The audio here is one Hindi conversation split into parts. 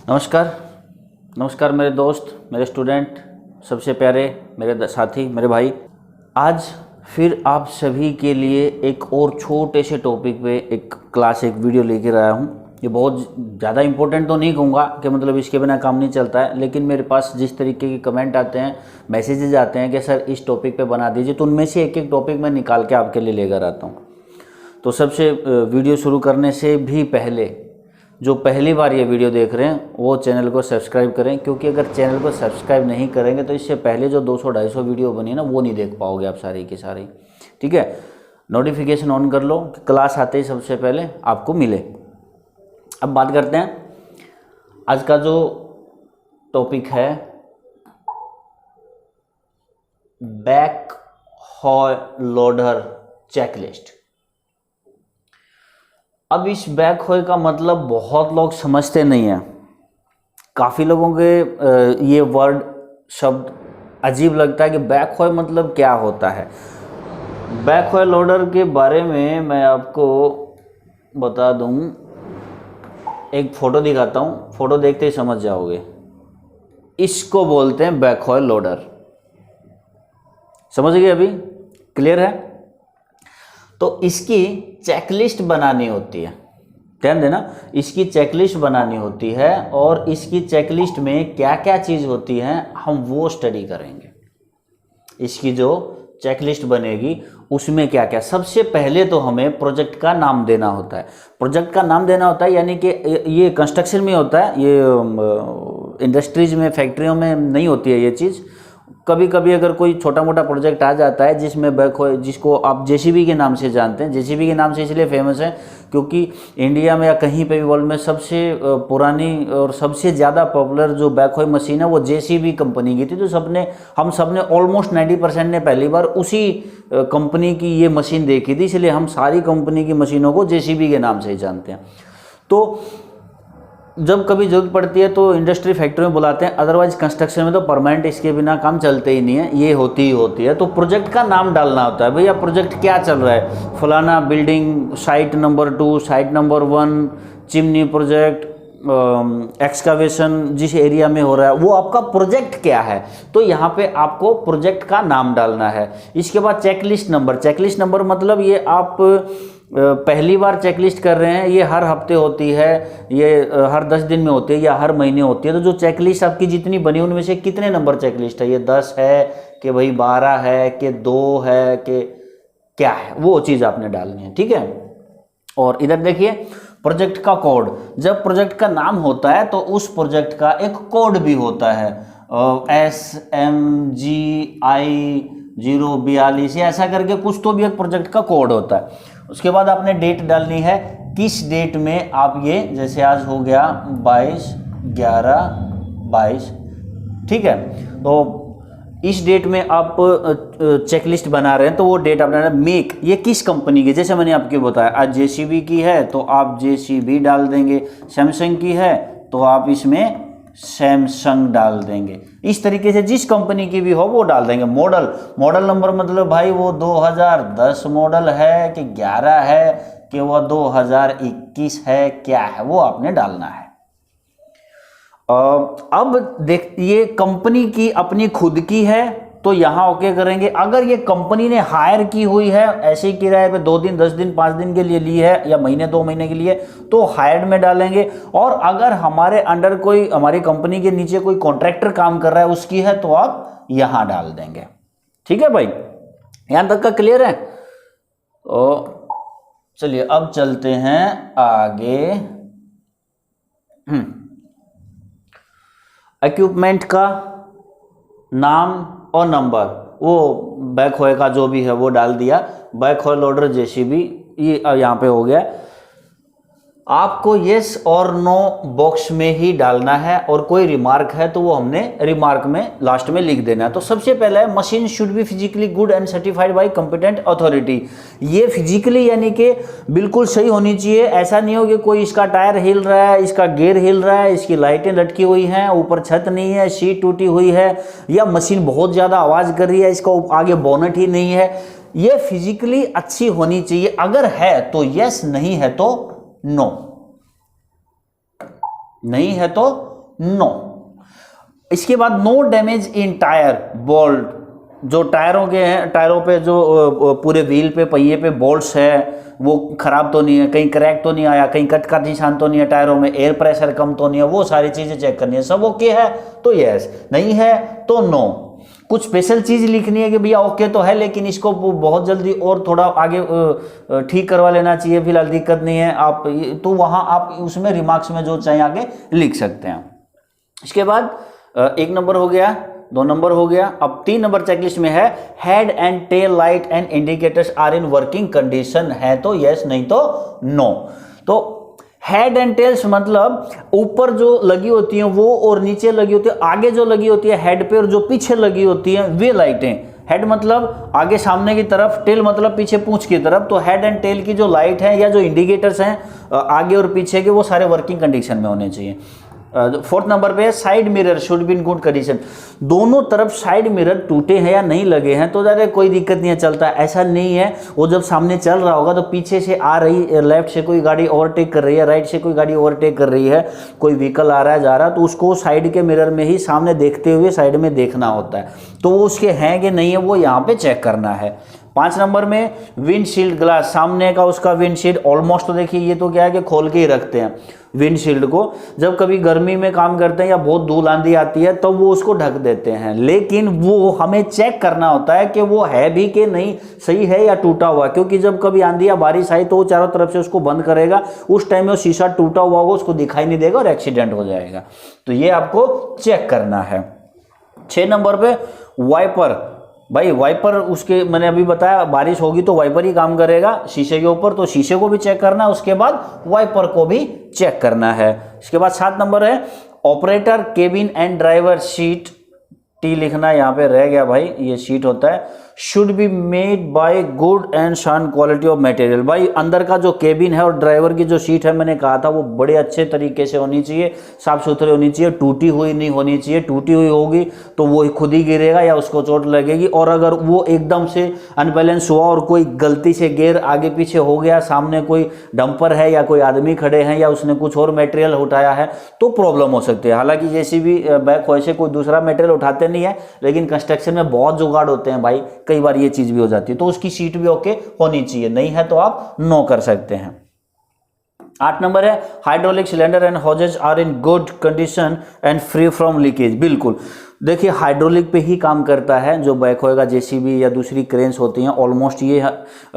नमस्कार। नमस्कार मेरे दोस्त, मेरे स्टूडेंट, सबसे प्यारे मेरे साथी, मेरे भाई। आज फिर आप सभी के लिए एक और छोटे से टॉपिक पे एक वीडियो लेकर आया हूँ। ये बहुत ज़्यादा इम्पोर्टेंट तो नहीं कहूँगा कि मतलब इसके बिना काम नहीं चलता है, लेकिन मेरे पास जिस तरीके के कमेंट आते हैं, मैसेजेज आते हैं कि सर इस टॉपिक पे बना दीजिए, तो उनमें से एक एक टॉपिक मैं निकाल के आपके लिए लेकर आता हूँ। तो सबसे वीडियो शुरू करने से भी पहले जो पहली बार ये वीडियो देख रहे हैं वो चैनल को सब्सक्राइब करें, क्योंकि अगर चैनल को सब्सक्राइब नहीं करेंगे तो इससे पहले जो 200-250 वीडियो बनी ना वो नहीं देख पाओगे आप सारी की सारी। ठीक है, नोटिफिकेशन ऑन कर लो कि क्लास आते ही सबसे पहले आपको मिले। अब बात करते हैं आज का जो टॉपिक है, बैक हॉय लोडर चेकलिस्ट। अब इस बैक हॉय का मतलब बहुत लोग समझते नहीं हैं। काफ़ी लोगों के ये वर्ड शब्द अजीब लगता है कि बैक हॉय मतलब क्या होता है। बैक हॉय लोडर के बारे में मैं आपको बता दूं, एक फ़ोटो दिखाता हूं, फ़ोटो देखते ही समझ जाओगे। इसको बोलते हैं बैक हॉय लोडर। समझ गए? अभी क्लियर है? तो इसकी चेकलिस्ट बनानी होती है, ध्यान देना, इसकी चेकलिस्ट बनानी होती है और इसकी चेकलिस्ट में क्या क्या चीज़ होती है हम वो स्टडी करेंगे। इसकी जो चेकलिस्ट बनेगी उसमें क्या क्या, सबसे पहले तो हमें प्रोजेक्ट का नाम देना होता है। प्रोजेक्ट का नाम देना होता है यानी कि ये कंस्ट्रक्शन में होता है, ये इंडस्ट्रीज में, फैक्ट्रियों में नहीं होती है ये चीज़। कभी कभी अगर कोई छोटा मोटा प्रोजेक्ट आ जाता है जिसमें बैकहो, जिसको आप जेसीबी के नाम से जानते हैं। जेसीबी के नाम से इसलिए फेमस है क्योंकि इंडिया में या कहीं पे भी वर्ल्ड में सबसे पुरानी और सबसे ज़्यादा पॉपुलर जो बैकहो मशीन है वो जेसीबी कंपनी की थी। तो हम सब ने ऑलमोस्ट 90% ने पहली बार उसी कंपनी की ये मशीन देखी थी, इसलिए हम सारी कंपनी की मशीनों को जेसीबी के नाम से ही जानते हैं। तो जब कभी जरूरत पड़ती है तो इंडस्ट्री फैक्ट्री में बुलाते हैं, अदरवाइज कंस्ट्रक्शन में तो परमानेंट इसके बिना काम चलते ही नहीं है, ये होती ही होती है। तो प्रोजेक्ट का नाम डालना होता है, भैया प्रोजेक्ट क्या चल रहा है, फलाना building site number 2, site number 1, chimney project, excavation जिस एरिया में हो रहा है वो आपका प्रोजेक्ट क्या है। तो यहाँ पे आपको प्रोजेक्ट का नाम डालना है। इसके बाद चेकलिस्ट नंबर। चेकलिस्ट नंबर मतलब ये आप पहली बार चेकलिस्ट कर रहे हैं, ये हर हफ्ते होती है, ये हर 10 दिन में होती है या हर महीने होती है। तो जो चेकलिस्ट आपकी जितनी बनी उनमें से कितने नंबर चेकलिस्ट है, ये 10 है कि भाई 12 है कि 2 है कि क्या है, वो चीज़ आपने डालनी है। ठीक है, और इधर देखिए प्रोजेक्ट का कोड। जब प्रोजेक्ट का नाम होता है तो उस प्रोजेक्ट का एक कोड भी होता है, SMGI 042 ऐसा करके कुछ तो भी एक प्रोजेक्ट का कोड होता है। उसके बाद आपने डेट डालनी है, किस डेट में आप ये, जैसे आज हो गया 22/11/22। ठीक है, तो इस डेट में आप चेकलिस्ट बना रहे हैं तो वो डेट आपने मेक, ये किस कंपनी की, जैसे मैंने आपको बताया आज जेसीबी की है तो आप जेसीबी डाल देंगे, सैमसंग की है तो आप इसमें सैमसंग डाल देंगे। इस तरीके से जिस कंपनी की भी हो वो डाल देंगे। मॉडल नंबर मतलब भाई वो 2010 मॉडल है कि 11 है कि वो 2021 है, क्या है वो आपने डालना है। अब देख, ये कंपनी की अपनी खुद की है तो यहाँ ओके करेंगे। अगर ये कंपनी ने हायर की हुई है, ऐसे ही किराए पे 2 दिन 10 दिन 5 दिन के लिए ली है या महीने 2 महीने के लिए, तो हायर्ड में डालेंगे। और अगर हमारे अंडर कोई, हमारी कंपनी के नीचे कोई कॉन्ट्रैक्टर काम कर रहा है उसकी है तो आप यहाँ डाल देंगे। ठीक है भाई, यहाँ तक का क्लियर है? तो चलिए अब चलते हैं आगे। इक्विपमेंट का नाम और नंबर, वो बैकहो का जो भी है वो डाल दिया। बैकहो लोडर जेसीबी ये यहाँ पे हो गया। आपको येस और नो बॉक्स में ही डालना है, और कोई रिमार्क है तो वो हमने रिमार्क में लास्ट में लिख देना है। तो सबसे पहला है machine should be physically good and certified by competent authority. ये फिजिकली यानी कि बिल्कुल सही होनी चाहिए। ऐसा नहीं हो कि कोई इसका टायर हिल रहा है, इसका गियर हिल रहा है, इसकी लाइटें लटकी हुई हैं, ऊपर छत नहीं है, शीट टूटी हुई है, या मशीन बहुत ज़्यादा आवाज़ कर रही है, इसका आगे बोनट ही नहीं है। ये फिजिकली अच्छी होनी चाहिए। अगर है तो यस, नहीं है तो नो। नहीं है तो नो। इसके बाद no damage in tyre bolt, जो टायरों के हैं, टायरों पे जो पूरे व्हील पे पहिए पे बोल्ट्स है वो खराब तो नहीं है, कहीं क्रैक तो नहीं आया, कहीं कट का निशान तो नहीं है, टायरों में एयर प्रेशर कम तो नहीं है, वो सारी चीजें चेक करनी है। सब ओके है तो यस, नहीं है तो नो। कुछ स्पेशल चीज लिखनी है कि भैया ओके तो है लेकिन इसको बहुत जल्दी और थोड़ा आगे ठीक करवा लेना चाहिए, फिलहाल दिक्कत नहीं है आप, तो वहां आप उसमें रिमार्क्स में जो चाहे आगे लिख सकते हैं। इसके बाद 1 नंबर हो गया, 2 नंबर हो गया। अब 3 नंबर चेकलिस्ट में है head and tail light and indicators are in working condition, है तो यस, नहीं तो नो। तो हेड एंड टेल्स मतलब ऊपर जो लगी होती हैं वो और नीचे लगी होती है, आगे जो लगी होती है हेड पे और जो पीछे लगी होती है वे लाइटें। हेड मतलब आगे सामने की तरफ, टेल मतलब पीछे पूंछ की तरफ। तो हेड एंड टेल की जो लाइट है या जो इंडिकेटर्स हैं आगे और पीछे के, वो सारे वर्किंग कंडीशन में होने चाहिए। 4th नंबर पे है side mirror should be in good condition. दोनों तरफ साइड मिरर टूटे हैं या नहीं लगे हैं तो ज़्यादा कोई दिक्कत नहीं है, चलता है। ऐसा नहीं है वो जब सामने चल रहा होगा तो पीछे से आ रही, लेफ्ट से कोई गाड़ी ओवरटेक कर रही है, राइट से कोई गाड़ी ओवरटेक कर रही है, कोई व्हीकल आ रहा है जा रहा है, तो उसको साइड के मिरर में ही सामने देखते हुए साइड में देखना होता है। तो वो उसके हैं कि नहीं है वो यहाँ पे चेक करना है। 5 नंबर में विंडशील्ड ग्लास, सामने का उसका विंडशील्ड ऑलमोस्ट, तो देखिए ये तो क्या है कि खोल के ही रखते हैं विंडशील्ड को। जब कभी गर्मी में काम करते हैं या बहुत धूल आंधी आती है तो वो उसको ढक देते हैं, लेकिन वो हमें चेक करना होता है कि वो है भी कि नहीं, सही है या टूटा हुआ। क्योंकि जब कभी आंधी या बारिश आई तो वो चारों तरफ से उसको बंद करेगा, उस टाइम में वो शीशा टूटा हुआ होगा, उसको दिखाई नहीं देगा और एक्सीडेंट हो जाएगा। तो ये आपको चेक करना है। 6 नंबर पे वाइपर, भाई वाइपर उसके, मैंने अभी बताया बारिश होगी तो वाइपर ही काम करेगा शीशे के ऊपर, तो शीशे को भी चेक करना है, उसके बाद वाइपर को भी चेक करना है। इसके बाद 7 नंबर है operator cabin and driver seat, T लिखना यहाँ पे रह गया भाई, ये सीट होता है, should be made by good and sound quality of material. भाई अंदर का जो केबिन है और ड्राइवर की जो सीट है, मैंने कहा था वो बड़े अच्छे तरीके से होनी चाहिए, साफ सुथरी होनी चाहिए, टूटी हुई नहीं होनी चाहिए। टूटी हुई होगी तो वो खुद ही गिरेगा या उसको चोट लगेगी, और अगर वो एकदम से अनबैलेंस हुआ और कोई गलती से गियर आगे पीछे हो गया, सामने कोई डंपर है या कोई आदमी खड़े हैं या उसने कुछ और मटेरियल उठाया है तो प्रॉब्लम हो सकती है। हालांकि जेसीबी बैक वैसे कोई दूसरा मटेरियल उठाते नहीं है, लेकिन कंस्ट्रक्शन में बहुत जुगाड़ होते हैं भाई, कई बार ये चीज भी हो जाती है। तो उसकी सीट भी ओके होनी चाहिए, नहीं है तो आप नो कर सकते हैं। 8 नंबर है hydraulic cylinder and hoses are in good condition and free from leakage. बिल्कुल, देखिए हाइड्रोलिक पे ही काम करता है, जो बैक होएगा जेसीबी या दूसरी क्रेन्स होती हैं ऑलमोस्ट ये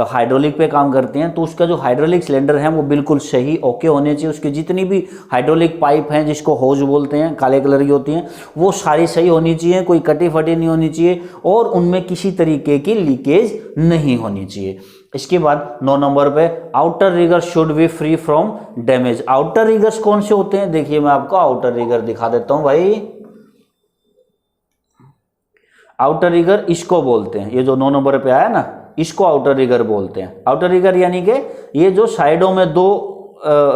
हाइड्रोलिक पे काम करती हैं। तो उसका जो हाइड्रोलिक सिलेंडर है वो बिल्कुल सही ओके होने चाहिए। उसकी जितनी भी हाइड्रोलिक पाइप हैं जिसको होज बोलते हैं, काले कलर की होती हैं, वो सारी सही होनी चाहिए, कोई कटी फटी नहीं होनी चाहिए और उनमें किसी तरीके की लीकेज नहीं होनी चाहिए। इसके बाद 9 नंबर पे outrigger should be free from damage. Outriggers कौन से होते हैं, देखिए मैं आपको आउटर रिगर दिखा देता हूं भाई। आउटर रिगर इसको बोलते हैं, ये जो 9 नंबर पे आया ना, इसको आउटर रिगर बोलते हैं। आउटर रिगर यानी कि ये जो साइडों में 2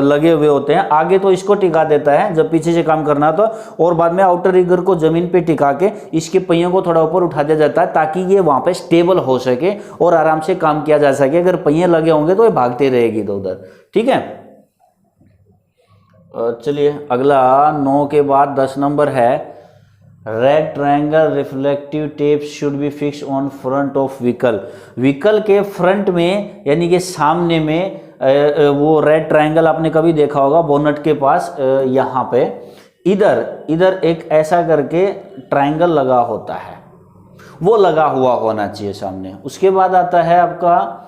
लगे हुए होते हैं, आगे तो इसको टिका देता है जब पीछे से काम करना तो, और बाद में आउटर रिगर को जमीन पे टिका के इसके पहियों को थोड़ा ऊपर उठा दिया जाता है ताकि ये वहां पे स्टेबल हो सके और आराम से काम किया जा सके। अगर पहिए लगे होंगे तो ये भागते रहेगी इधर उधर, ठीक है। चलिए अगला 9 के बाद 10 नंबर है red triangle reflective tape should be fix on front of vehicle. Vehicle के फ्रंट में यानी कि सामने में वो रेड ट्रायंगल आपने कभी देखा होगा बोनट के पास, यहाँ पे इधर एक ऐसा करके ट्रायंगल लगा होता है, वो लगा हुआ होना चाहिए सामने। उसके बाद आता है आपका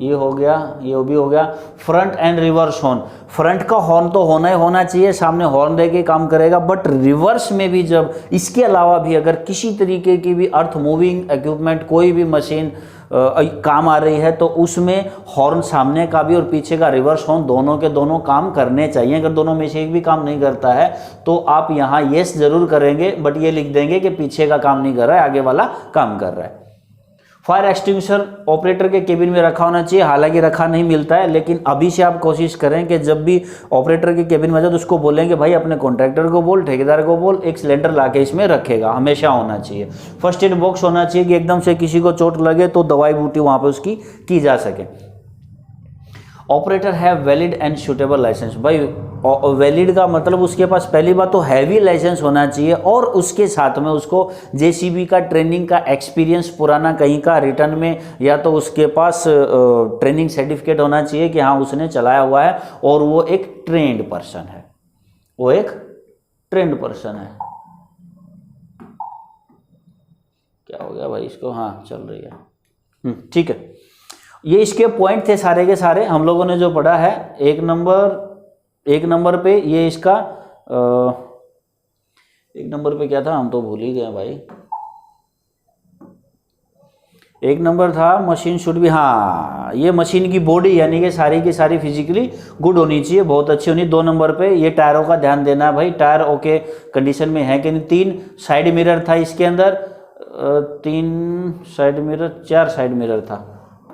ये हो गया, ये भी हो गया front end reverse horn. Front का हॉर्न तो होना ही होना चाहिए, सामने हॉर्न दे के काम करेगा, बट रिवर्स में भी जब इसके अलावा भी अगर किसी तरीके की भी अर्थ मूविंग इक्विपमेंट कोई भी मशीन काम आ रही है तो उसमें हॉर्न सामने का भी और पीछे का रिवर्स हॉर्न दोनों के दोनों काम करने चाहिए। अगर दोनों में से एक भी काम नहीं करता है तो आप यहाँ येस जरूर करेंगे, बट ये लिख देंगे कि पीछे का काम नहीं कर रहा है, आगे वाला काम कर रहा है। फायर एक्सटिंग्विशर ऑपरेटर के केबिन में रखा होना चाहिए, हालांकि रखा नहीं मिलता है, लेकिन अभी से आप कोशिश करें कि जब भी ऑपरेटर के केबिन में जाए तो उसको बोलेंगे भाई अपने कॉन्ट्रैक्टर को बोल, ठेकेदार को बोल, एक सिलेंडर लाके इसमें रखेगा, हमेशा होना चाहिए। फर्स्ट एड बॉक्स होना चाहिए कि एकदम से किसी को चोट लगे तो दवाई बूटी वहाँ पे उसकी की जा सके। Operator have valid and suitable licence. भाई वैलिड का मतलब उसके पास पहली बात तो हैवी लाइसेंस होना चाहिए और उसके साथ में उसको जेसीबी का ट्रेनिंग का एक्सपीरियंस पुराना कहीं का रिटर्न में, या तो उसके पास ट्रेनिंग सर्टिफिकेट होना चाहिए कि हाँ उसने चलाया हुआ है और वो एक ट्रेंड पर्सन है, वो एक ट्रेंड पर्सन है। क्या हो गया भाई इसको, हाँ चल रही है, ठीक है। ये इसके पॉइंट थे सारे के सारे हम लोगों ने जो पढ़ा है। एक नंबर पे ये इसका एक नंबर पे क्या था, हम तो भूल ही गए भाई। एक नंबर था मशीन शुड भी, हाँ ये मशीन की बॉडी यानी कि सारी की सारी फिजिकली गुड होनी चाहिए, बहुत अच्छी होनी। 2 नंबर पे ये टायरों का ध्यान देना है भाई, टायर ओके कंडीशन में है कि नहीं। 3 साइड मिरर था इसके अंदर, 3 साइड मिरर, 4 साइड मिरर था,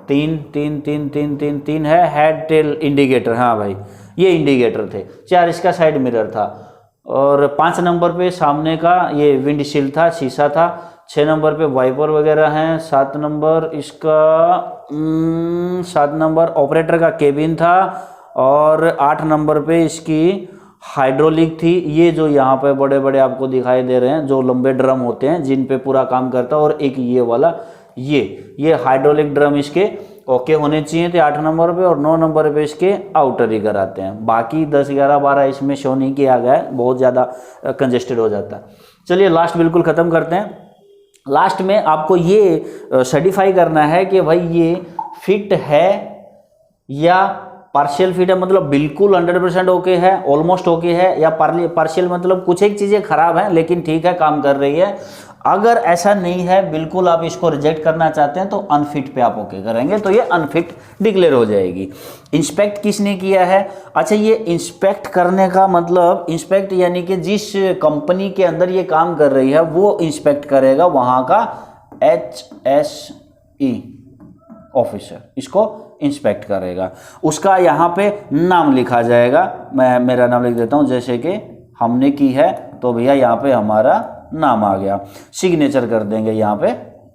3 है। हेड टेल इंडिकेटर, हाँ भाई ये इंडिकेटर थे। 4 इसका साइड मिरर था। और 5 नंबर पे सामने का ये विंडशील्ड था, शीशा था। 6 नंबर पे वाइपर वगैरह हैं। 7 नंबर ऑपरेटर का केबिन था। और 8 नंबर पे इसकी हाइड्रोलिक थी। ये जो यहाँ पे बड़े बड़े आपको दिखाई दे रहे हैं जो लंबे ड्रम होते हैं जिन पे पूरा काम करता है, और एक ये वाला ये हाइड्रोलिक ड्रम इसके ओके होने चाहिए थे 8 नंबर पे। और 9 नंबर पे इसके आउटर रिगर आते हैं। बाकी 10, 11, 12 इसमें शो नहीं किया गया है, बहुत ज़्यादा कंजेस्टेड हो जाता है। चलिए लास्ट बिल्कुल ख़त्म करते हैं। लास्ट में आपको ये सर्टिफाई करना है कि भाई ये फिट है या पार्शियल फिट है, मतलब बिल्कुल 100% ओके है, ऑलमोस्ट ओके है, या पार्शियल मतलब कुछ एक चीज़ें खराब हैं लेकिन ठीक है काम कर रही है। अगर ऐसा नहीं है, बिल्कुल आप इसको रिजेक्ट करना चाहते हैं तो अनफिट पे आप ओके करेंगे तो ये अनफिट डिक्लेयर हो जाएगी। इंस्पेक्ट किसने किया है? अच्छा, ये इंस्पेक्ट करने का मतलब इंस्पेक्ट यानी कि जिस कंपनी के अंदर ये काम कर रही है वो इंस्पेक्ट करेगा, वहाँ का HSE ऑफिसर इसको इंस्पेक्ट करेगा। उसका यहाँ पे नाम लिखा जाएगा, मैं मेरा नाम लिख देता हूँ, जैसे कि हमने की है तो भैया यहाँ पे हमारा नाम आ गया, सिग्नेचर कर देंगे यहाँ पे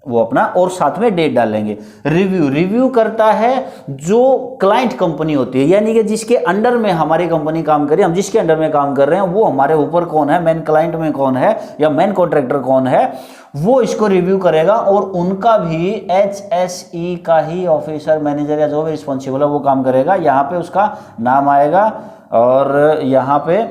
वो अपना, और साथ में डेट डालेंगे। रिव्यू करता है जो क्लाइंट कंपनी होती है, यानी कि जिसके अंडर में हमारी कंपनी काम करे, हम जिसके अंडर में काम कर रहे हैं वो हमारे ऊपर कौन है, मेन क्लाइंट में कौन है या मेन कॉन्ट्रैक्टर कौन है, वो इसको रिव्यू करेगा। और उनका भी HSE का ही ऑफिसर, मैनेजर या जो भी रिस्पॉन्सिबल है वो काम करेगा। यहाँ पे उसका नाम आएगा और यहाँ पे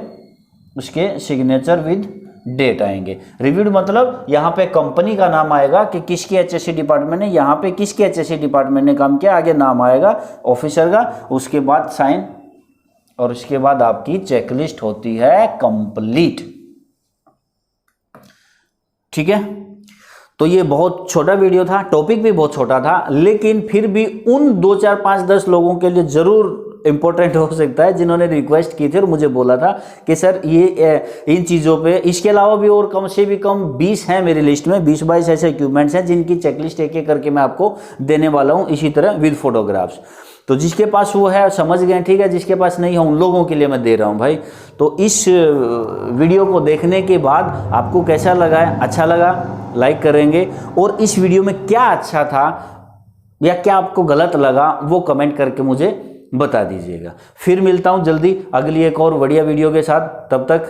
उसके सिग्नेचर विद डेट आएंगे। रिव्यूड मतलब यहाँ पे कंपनी का नाम आएगा कि किसकी HSE डिपार्टमेंट ने, यहाँ पे किसकी HSE डिपार्टमेंट ने काम किया, आगे नाम आएगा ऑफिसर का, उसके बाद साइन, और उसके बाद आपकी चेकलिस्ट होती है कंप्लीट। ठीक है, तो ये बहुत छोटा वीडियो था, टॉपिक भी बहुत छोटा था, लेकिन फिर भी उन 2, 4, 5, 10 लोगों के लिए जरूर इंपॉर्टेंट हो सकता है जिन्होंने रिक्वेस्ट की थी और मुझे बोला था कि सर ये इन चीज़ों पे, इसके अलावा भी और कम से भी कम 20 हैं मेरी लिस्ट में, 20-22 ऐसे इक्विपमेंट्स हैं जिनकी चेकलिस्ट एक एक करके मैं आपको देने वाला हूँ, इसी तरह विद फोटोग्राफ्स। तो जिसके पास वो है समझ गए, ठीक है, जिसके पास नहीं है उन लोगों के लिए मैं दे रहा हूँ भाई। तो इस वीडियो को देखने के बाद आपको कैसा लगा है? अच्छा लगा लाइक करेंगे, और इस वीडियो में क्या अच्छा था या क्या आपको गलत लगा वो कमेंट करके मुझे बता दीजिएगा। फिर मिलता हूँ जल्दी अगली एक और बढ़िया वीडियो के साथ, तब तक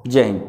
जय हिंद।